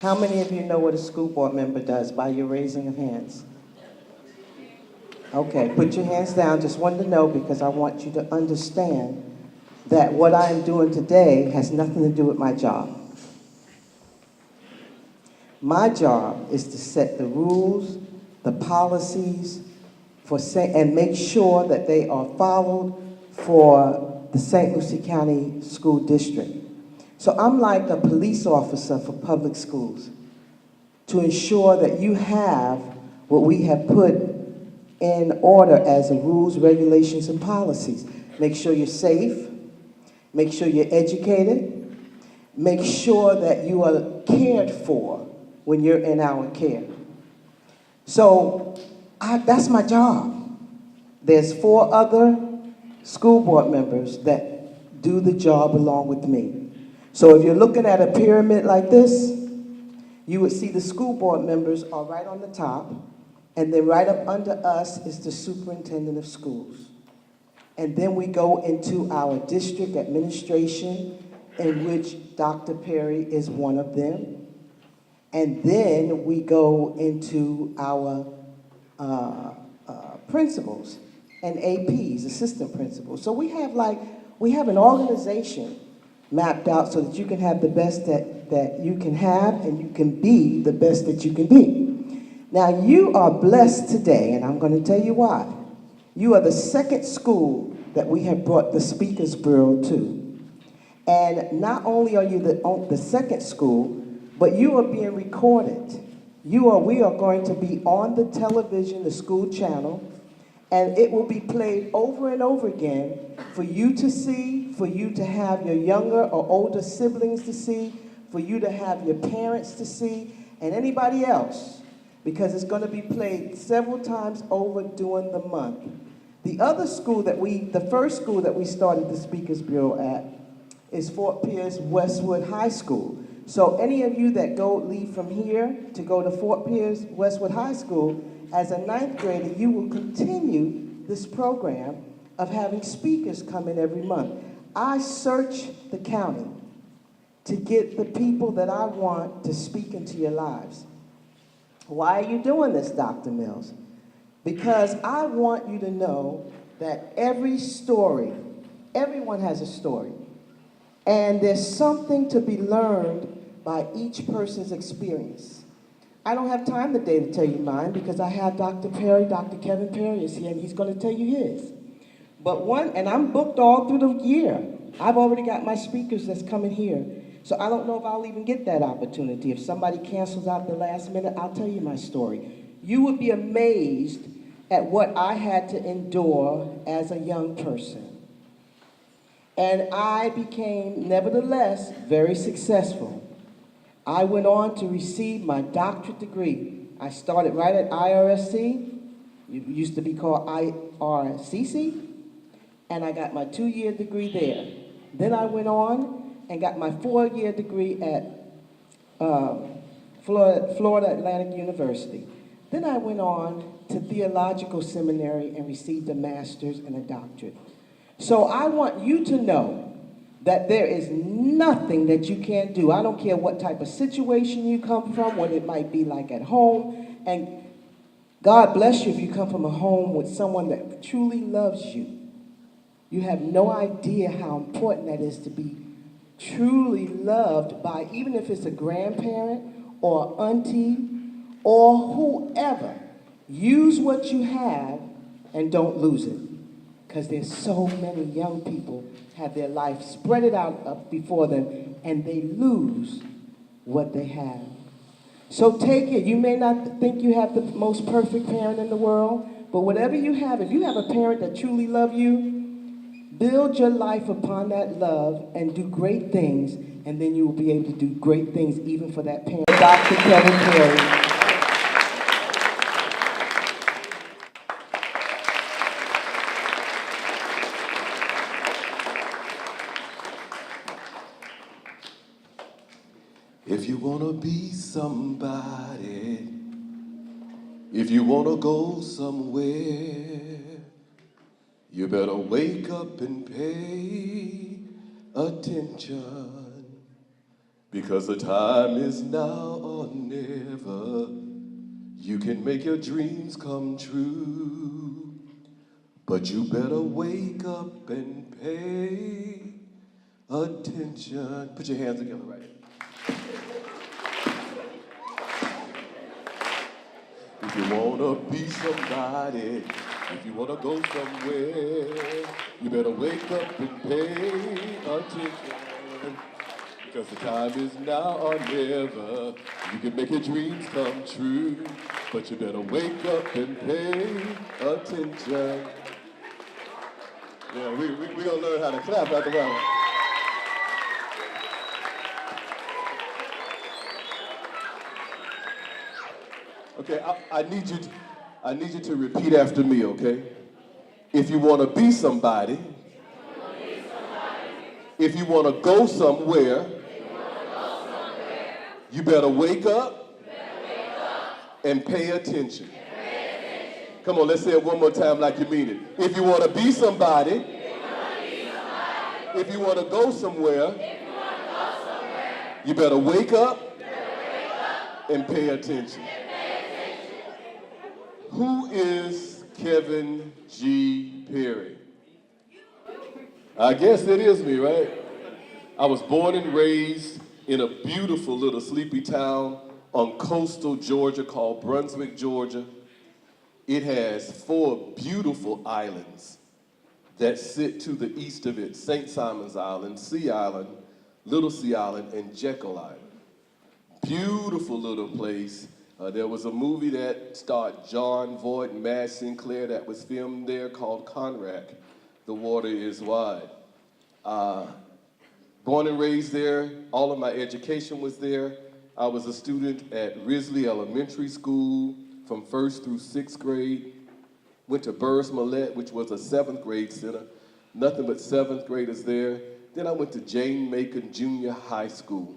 How many of you know what a school board member does by your raising of hands? Okay, put your hands down. Just wanted to know because I want you to understand that what I am doing today has nothing to do with my job. My job is to set the rules, the policies, and make sure that they are followed for the St. Lucie County School District. So I'm like a police officer for public schools to ensure that you have what we have put in order as the rules, regulations, and policies. Make sure you're safe, make sure you're educated, make sure that you are cared for when you're in our care. So that's my job. There's 4 other school board members that do the job along with me. So if you're looking at a pyramid like this, you would see the school board members are right on the top, and then right up under us is the superintendent of schools. And then we go into our district administration, in which Dr. Perry is one of them. And then we go into our principals and APs, assistant principals. So we have an organization mapped out so that you can have the best that you can have, and you can be the best that you can be. Now you are blessed today, and I'm going to tell you why. You are the second school that we have brought the Speakers Bureau to. And not only are you the second school, but you are being recorded. We are going to be on the television, the school channel, and it will be played over and over again for you to see, for you to have your younger or older siblings to see, for you to have your parents to see, and anybody else, because it's going to be played several times over during the month. The first school that we started the Speakers Bureau at is Fort Pierce Westwood High School. So any of you that leave from here to go to Fort Pierce Westwood High School, as a 9th grader, you will continue this program of having speakers come in every month. I search the county to get the people that I want to speak into your lives. Why are you doing this, Dr. Mills? Because I want you to know that every story, everyone has a story, and there's something to be learned by each person's experience. I don't have time today to tell you mine because I have Dr. Perry, Dr. Kevin Perry is here, and he's going to tell you his. And I'm booked all through the year. I've already got my speakers that's coming here. So I don't know if I'll even get that opportunity. If somebody cancels out the last minute, I'll tell you my story. You would be amazed at what I had to endure as a young person. And I became, nevertheless, very successful. I went on to receive my doctorate degree. I started right at IRSC, it used to be called IRCC, and I got my 2-year degree there. Then I went on and got my 4-year degree at Florida Atlantic University. Then I went on to theological seminary and received a master's and a doctorate. So I want you to know that there is nothing that you can't do. I don't care what type of situation you come from, what it might be like at home. And God bless you if you come from a home with someone that truly loves you. You have no idea how important that is to be truly loved by, even if it's a grandparent or auntie or whoever. Use what you have and don't lose it. Because there's so many young people have their life spread it out before them, and they lose what they have. So take it. You may not think you have the most perfect parent in the world, but whatever you have, if you have a parent that truly loves you, build your life upon that love and do great things, and then you will be able to do great things even for that parent. Dr. Kevin Perry. If you want to be somebody, if you want to go somewhere, you better wake up and pay attention. Because the time is now or never. You can make your dreams come true, but you better wake up and pay attention. Put your hands together right here. If you wanna be somebody, if you wanna go somewhere, you better wake up and pay attention. Because the time is now or never. You can make your dreams come true, but you better wake up and pay attention. Yeah, we gonna learn how to clap after a while. Okay, I need you to repeat after me, okay? If you want to be somebody, if you want to go somewhere, you better wake up and pay attention. Come on, let's say it one more time like you mean it. If you want to be somebody, if you want to go somewhere, you better wake up and pay attention. Who is Kevin G. Perry? I guess it is me, right? I was born and raised in a beautiful little sleepy town on coastal Georgia called Brunswick, Georgia. It has 4 beautiful islands that sit to the east of it: St. Simon's Island, Sea Island, Little Sea Island, and Jekyll Island. Beautiful little place. There was a movie that starred John Voight and Madge Sinclair that was filmed there called Conrack, The Water is Wide. Born and raised there, all of my education was there. I was a student at Risley Elementary School from 1st through 6th grade. Went to Burris Millette, which was a 7th grade center. Nothing but 7th graders there. Then I went to Jane Macon Junior High School.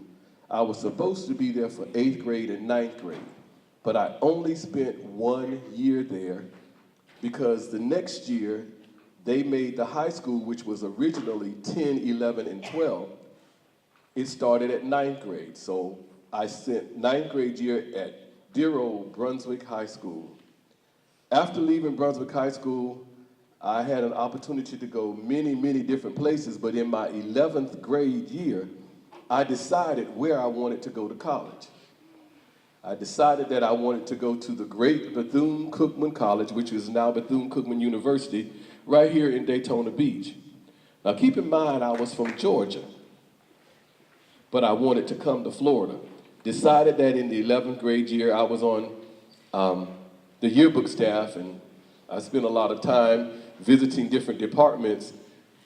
I was supposed to be there for 8th grade and 9th grade, but I only spent 1 year there because the next year they made the high school, which was originally 10, 11, and 12, it started at 9th grade. So I spent 9th grade year at dear old Brunswick High School. After leaving Brunswick High School, I had an opportunity to go many, many different places, but in my 11th grade year, I decided where I wanted to go to college. I decided that I wanted to go to the great Bethune-Cookman College, which is now Bethune-Cookman University, right here in Daytona Beach. Now keep in mind, I was from Georgia, but I wanted to come to Florida. Decided that in the 11th grade year, I was on the yearbook staff, and I spent a lot of time visiting different departments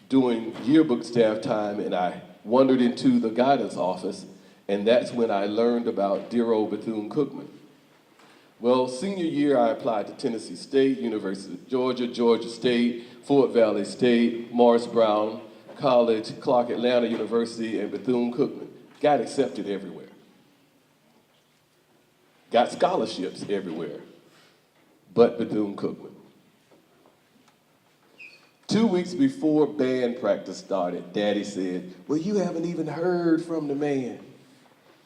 doing yearbook staff time, and I wandered into the guidance office, and that's when I learned about dear old Bethune-Cookman. Well, senior year, I applied to Tennessee State, University of Georgia, Georgia State, Fort Valley State, Morris Brown College, Clark Atlanta University, and Bethune-Cookman. Got accepted everywhere. Got scholarships everywhere, but Bethune-Cookman. 2 weeks before band practice started, Daddy said, well, you haven't even heard from the man.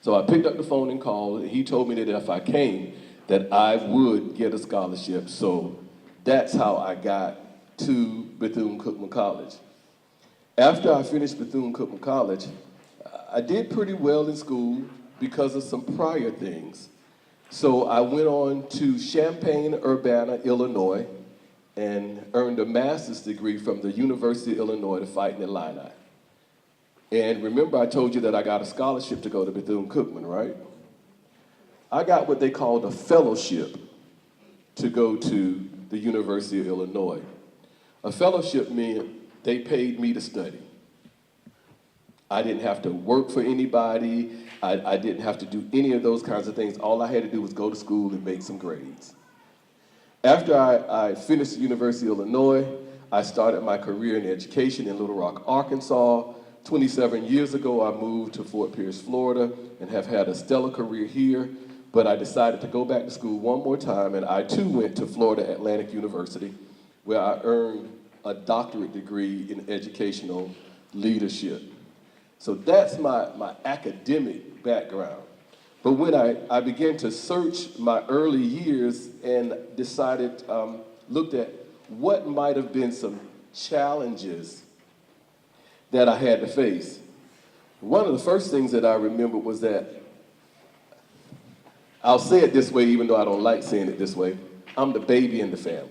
So I picked up the phone and called, and he told me that if I came, that I would get a scholarship. So that's how I got to Bethune-Cookman College. After I finished Bethune-Cookman College, I did pretty well in school because of some prior things. So I went on to Champaign-Urbana, Illinois, and earned a master's degree from the University of Illinois to Fighting Illini. And remember I told you that I got a scholarship to go to Bethune-Cookman, right? I got what they called a fellowship to go to the University of Illinois. A fellowship meant they paid me to study. I didn't have to work for anybody. I didn't have to do any of those kinds of things. All I had to do was go to school and make some grades. After I finished the University of Illinois, I started my career in education in Little Rock, Arkansas. 27 years ago, I moved to Fort Pierce, Florida, and have had a stellar career here. But I decided to go back to school one more time, and I too went to Florida Atlantic University, where I earned a doctorate degree in educational leadership. So that's my academic background. But when I began to search my early years and decided, looked at what might have been some challenges that I had to face, one of the first things that I remember was that, I'll say it this way even though I don't like saying it this way, I'm the baby in the family.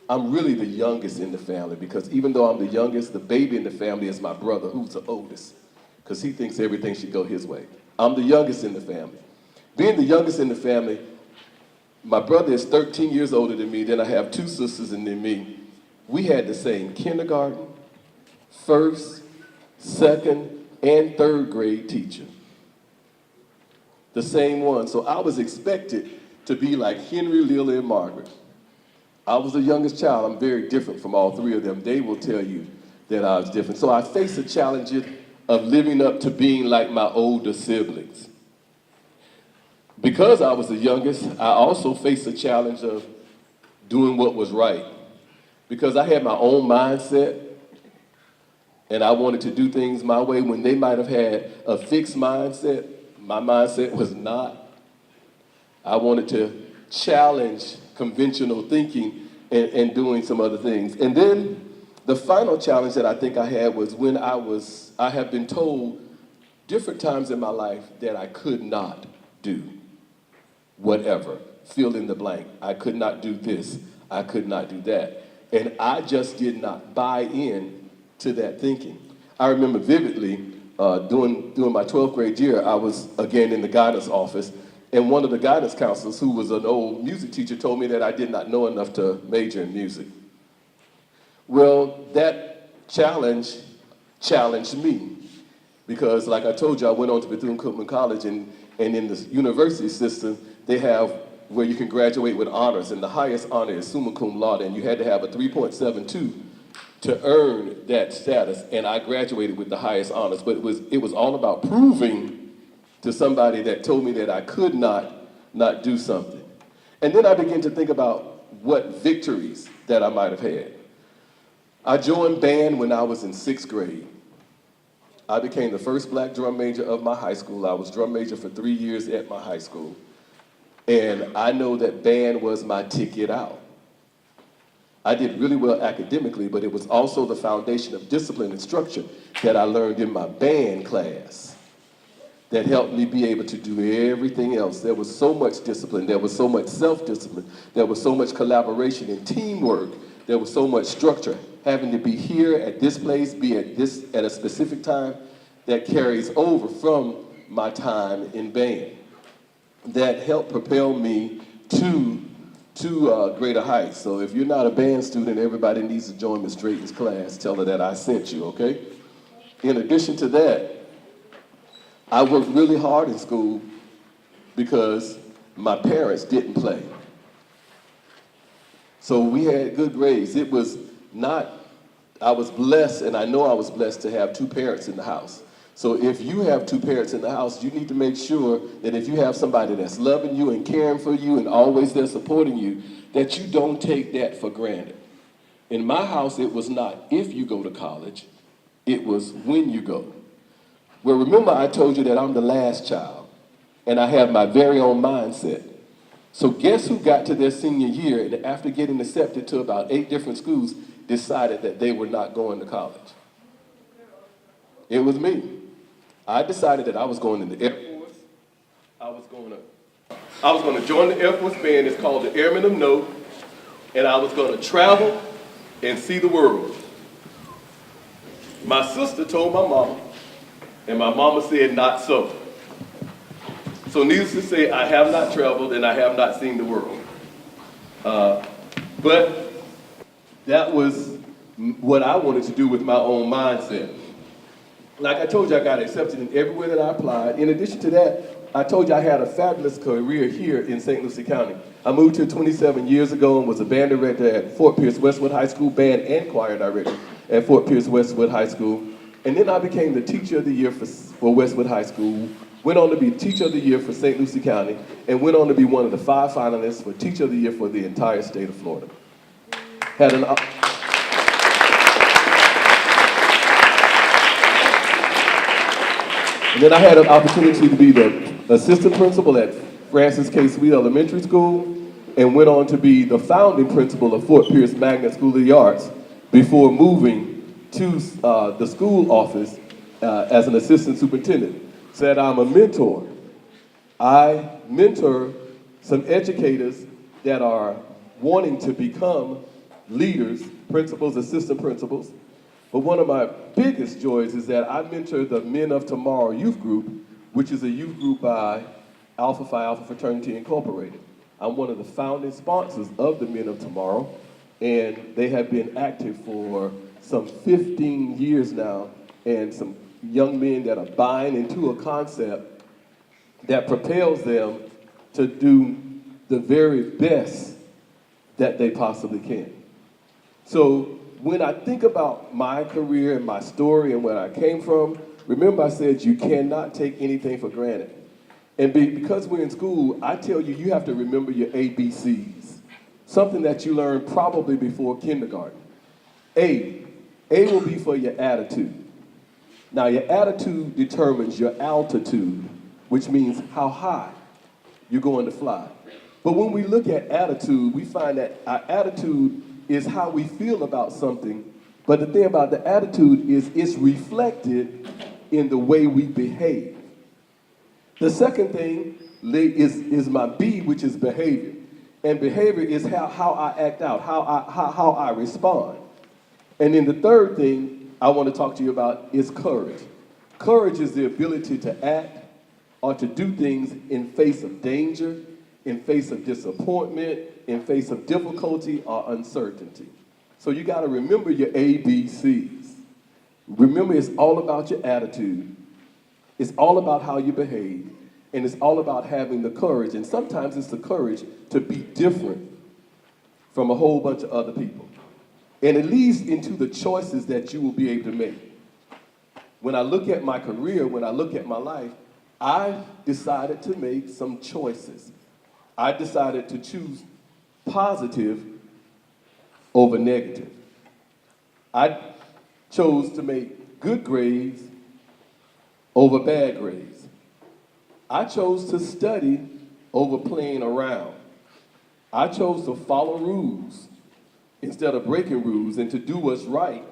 I'm really the youngest in the family because even though I'm the youngest, the baby in the family is my brother who's the oldest because he thinks everything should go his way. I'm the youngest in the family. Being the youngest in the family, my brother is 13 years older than me, then I have two sisters and then me. We had the same kindergarten, first, second, and third grade teacher. The same one. So I was expected to be like Henry, Lily, and Margaret. I was the youngest child. I'm very different from all three of them. They will tell you that I was different. So I faced the challenge of living up to being like my older siblings. Because I was the youngest, I also faced the challenge of doing what was right. Because I had my own mindset, and I wanted to do things my way when they might have had a fixed mindset. My mindset was not. I wanted to challenge conventional thinking and doing some other things. And then the final challenge that I think I had was when I have been told different times in my life that I could not do whatever, fill in the blank. I could not do this, I could not do that. And I just did not buy in to that thinking. I remember vividly during my 12th grade year, I was again in the guidance office, and one of the guidance counselors, who was an old music teacher, told me that I did not know enough to major in music. Well, that challenge challenged me because, like I told you, I went on to Bethune-Cookman College, and in the university system, they have where you can graduate with honors, and the highest honor is summa cum laude, and you had to have a 3.72 to earn that status, and I graduated with the highest honors. But it was all about proving to somebody that told me that I could not do something. And then I began to think about what victories that I might have had. I joined band when I was in 6th grade. I became the first black drum major of my high school. I was drum major for 3 years at my high school. And I know that band was my ticket out. I did really well academically, but it was also the foundation of discipline and structure that I learned in my band class that helped me be able to do everything else. There was so much discipline, there was so much self-discipline, there was so much collaboration and teamwork, there was so much structure. Having to be here at this place, be at a specific time, that carries over from my time in band. That helped propel me to greater heights. So if you're not a band student, everybody needs to join Ms. Drayton's class. Tell her that I sent you, okay? In addition to that, I worked really hard in school because my parents didn't play. So we had good grades. It was not, I was blessed, and I know I was blessed to have two parents in the house. So if you have two parents in the house, you need to make sure that if you have somebody that's loving you and caring for you and always there supporting you, that you don't take that for granted. In my house, it was not if you go to college, it was when you go. Well, remember I told you that I'm the last child, and I have my very own mindset. So guess who got to their senior year and after getting accepted to about 8 different schools, decided that they were not going to college? It was me. I decided that I was going in the Air Force. I was going to join the Air Force Band. It's called the Airmen of Note. And I was going to travel and see the world. My sister told my mama, and my mama said not so. So needless to say, I have not traveled and I have not seen the world. But that was what I wanted to do with my own mindset. Like I told you, I got accepted in everywhere that I applied. In addition to that, I told you I had a fabulous career here in St. Lucie County. I moved here 27 years ago and was a band director at Fort Pierce Westwood High School, band and choir director at Fort Pierce Westwood High School. And then I became the teacher of the year for Westwood High School, went on to be teacher of the year for St. Lucie County, and went on to be one of the 5 finalists for teacher of the year for the entire state of Florida. Had an And then I had an opportunity to be the assistant principal at Francis K. Sweet Elementary School, and went on to be the founding principal of Fort Pierce Magnet School of the Arts before moving to the school office as an assistant superintendent. Said I'm a mentor. I mentor some educators that are wanting to become leaders, principals, assistant principals. But one of my biggest joys is that I mentor the Men of Tomorrow youth group, which is a youth group by Alpha Phi Alpha Fraternity Incorporated. I'm one of the founding sponsors of the Men of Tomorrow, and they have been active for some 15 years now, and some young men that are buying into a concept that propels them to do the very best that they possibly can. So when I think about my career and my story and where I came from, remember I said you cannot take anything for granted. And because we're in school, I tell you, you have to remember your ABCs, something that you learned probably before kindergarten. A will be for your attitude. Now, your attitude determines your altitude, which means how high you're going to fly. But when we look at attitude, we find that our attitude is how we feel about something. But the thing about the attitude is it's reflected in the way we behave. The second thing is my B, which is behavior. And behavior is how I act out, how I respond. And then the third thing I want to talk to you about is courage. Courage is the ability to act or to do things in face of danger, in face of disappointment, in face of difficulty or uncertainty. So you got to remember your ABCs. Remember, it's all about your attitude. It's all about how you behave. And it's all about having the courage. And sometimes it's the courage to be different from a whole bunch of other people. And it leads into the choices that you will be able to make. When I look at my career, when I look at my life, I decided to make some choices. I decided to choose positive over negative. I chose to make good grades over bad grades. I chose to study over playing around. I chose to follow rules instead of breaking rules, and to do what's right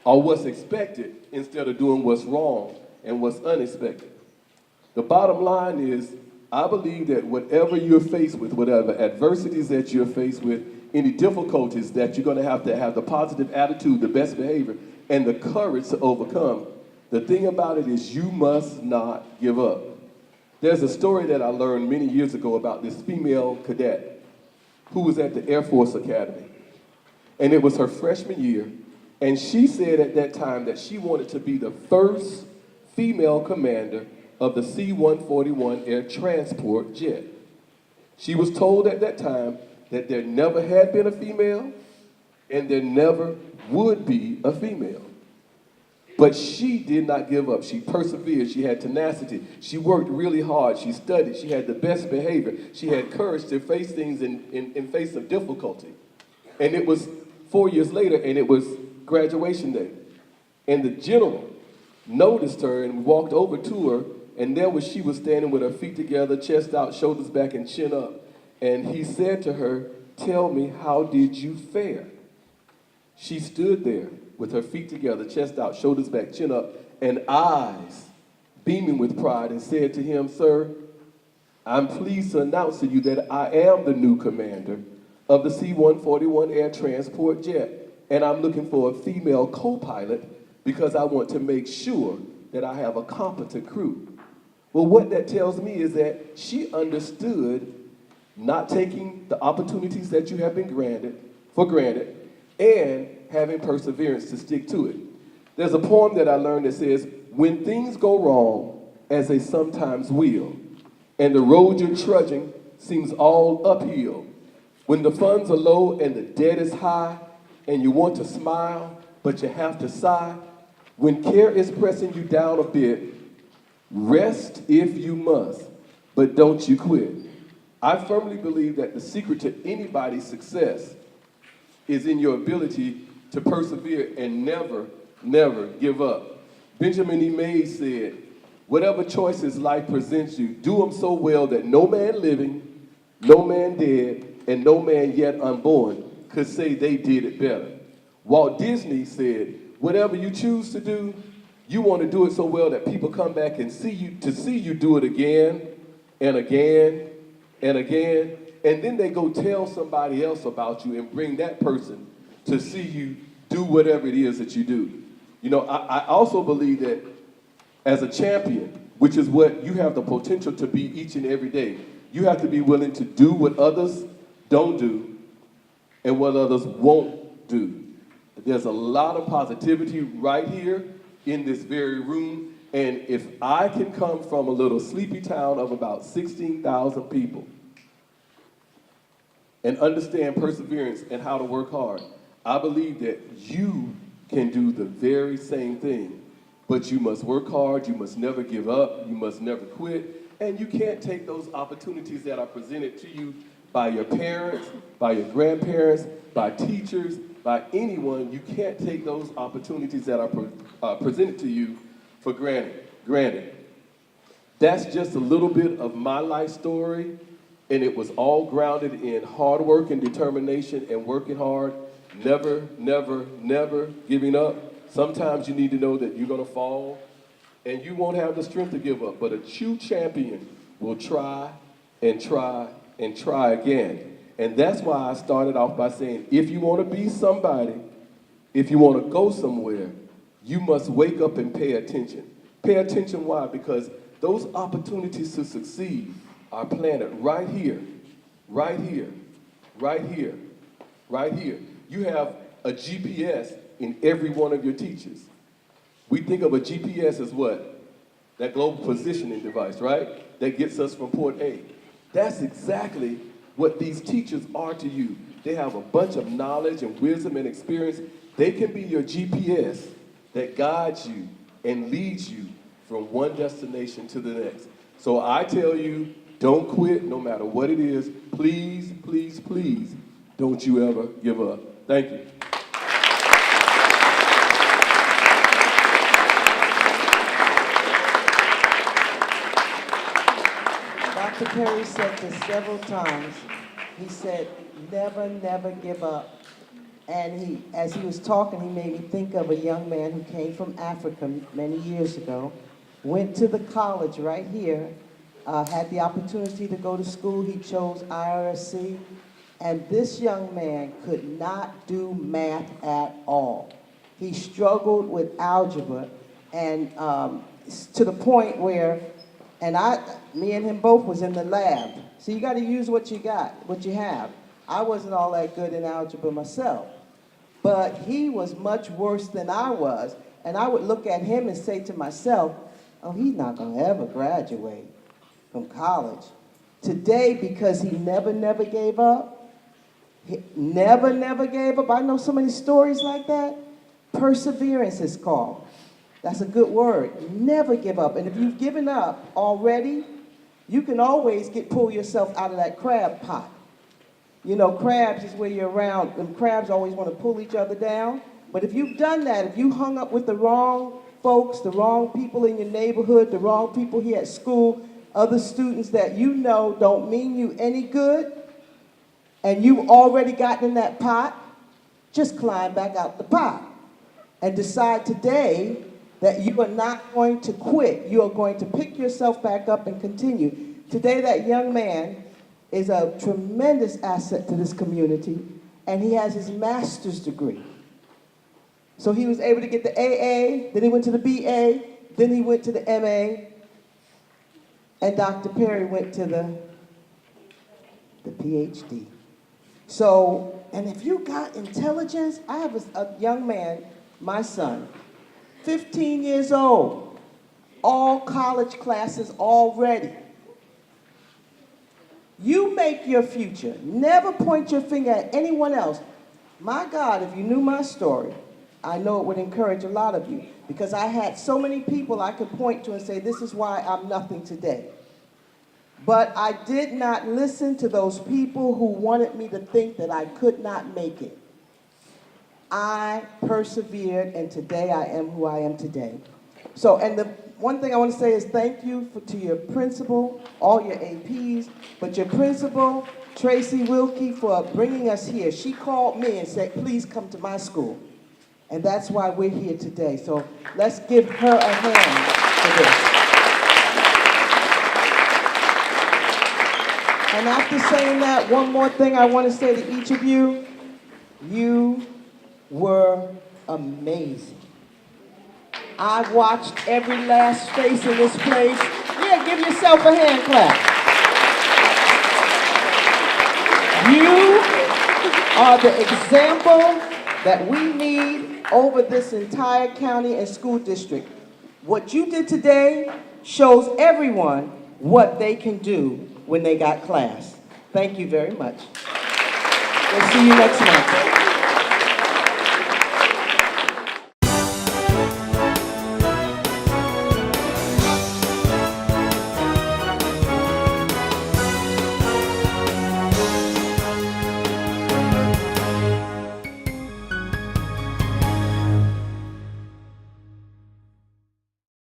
or what's expected instead of doing what's wrong and what's unexpected. The bottom line is, I believe that whatever you're faced with, whatever adversities that you're faced with, any difficulties that you're going to have the positive attitude, the best behavior, and the courage to overcome. The thing about it is you must not give up. There's a story that I learned many years ago about this female cadet who was at the Air Force Academy. And it was her freshman year. And she said at that time that she wanted to be the first female commander of the C-141 air transport jet. She was told at that time that there never had been a female and there never would be a female. But she did not give up. She persevered. She had tenacity. She worked really hard. She studied. She had the best behavior. She had courage to face things in face of difficulty. And it was 4 years later, and it was graduation day. And the general noticed her and walked over to her, and there was she was standing with her feet together, chest out, shoulders back, and chin up. And he said to her, "Tell me, how did you fare?" She stood there with her feet together, chest out, shoulders back, chin up, and eyes beaming with pride, and said to him, "Sir, I'm pleased to announce to you that I am the new commander of the C-141 air transport jet, and I'm looking for a female co-pilot because I want to make sure that I have a competent crew." Well, what that tells me is that she understood not taking the opportunities that you have been granted for granted, and having perseverance to stick to it. There's a poem that I learned that says, "When things go wrong, as they sometimes will, and the road you're trudging seems all uphill, when the funds are low and the debt is high, and you want to smile, but you have to sigh, when care is pressing you down a bit, rest if you must, but don't you quit." I firmly believe that the secret to anybody's success is in your ability to persevere and never, never give up. Benjamin E. Mays said, Whatever choices life presents you, do them so well that no man living, no man dead, and no man yet unborn could say they did it better. Walt Disney said, whatever you choose to do, you want to do it so well that people come back and see you do it again and again and again, and then they go tell somebody else about you and bring that person to see you do whatever it is that you do. You know, I also believe that as a champion, which is what you have the potential to be each and every day, you have to be willing to do what others don't do and what others won't do. There's a lot of positivity right here in this very room, and if I can come from a little sleepy town of about 16,000 people and understand perseverance and how to work hard, I believe that you can do the very same thing. But you must work hard, you must never give up, you must never quit, and you can't take those opportunities that are presented to you by your parents, by your grandparents, by teachers, by anyone. You can't take those opportunities that are presented to you for granted. That's just a little bit of my life story, and it was all grounded in hard work and determination and working hard, never, never, never giving up. Sometimes you need to know that you're going to fall, and you won't have the strength to give up, but a true champion will try and try and try again. And that's why I started off by saying, if you want to be somebody, if you want to go somewhere, you must wake up and pay attention. Pay attention, why? Because those opportunities to succeed are planted right here, right here, right here, right here. You have a GPS in every one of your teachers. We think of a GPS as what? That global positioning device, right? That gets us from port A. That's exactly what these teachers are to you. They have a bunch of knowledge and wisdom and experience. They can be your GPS that guides you and leads you from one destination to the next. So I tell you, don't quit no matter what it is. Please, please, please, don't you ever give up. Thank you. Dr. Perry said this several times. He said, never, never give up. And as he was talking, he made me think of a young man who came from Africa many years ago, went to the college right here, had the opportunity to go to school. He chose IRSC, and this young man could not do math at all. He struggled with algebra, and to the point where, me and him both was in the lab. So you got to use what you got, what you have. I wasn't all that good in algebra myself, but he was much worse than I was, and I would look at him and say to myself, oh, he's not going to ever graduate from college. Today, because he never, never gave up, never gave up. I know so many stories like that. Perseverance is called. That's a good word. Never give up. And if you've given up already, you can always pull yourself out of that crab pot. You know, crabs is where you're around, and crabs always want to pull each other down. But if you've done that, if you hung up with the wrong folks, the wrong people in your neighborhood, the wrong people here at school, other students that you know don't mean you any good, and you've already gotten in that pot, just climb back out the pot and decide today that you are not going to quit. You are going to pick yourself back up and continue. Today, that young man is a tremendous asset to this community, and he has his master's degree. So he was able to get the AA, then he went to the BA, then he went to the MA, and Dr. Perry went to the PhD. So, and if you got intelligence, I have a young man, my son, 15 years old, all college classes already. You make your future. Never point your finger at anyone else. My God, if you knew my story, I know it would encourage a lot of you, because I had so many people I could point to and say, this is why I'm nothing today. But I did not listen to those people who wanted me to think that I could not make it. I persevered, and today I am who I am today. So, and the one thing I want to say is thank you to your principal, all your APs, but your principal, Tracy Wilkie, for bringing us here. She called me and said, please come to my school. And that's why we're here today. So let's give her a hand for this. And after saying that, one more thing I want to say to each of you. You were amazing. I watched every last face in this place. Yeah, give yourself a hand clap. You are the example that we need over this entire county and school district. What you did today shows everyone what they can do when they got class. Thank you very much. We'll see you next month.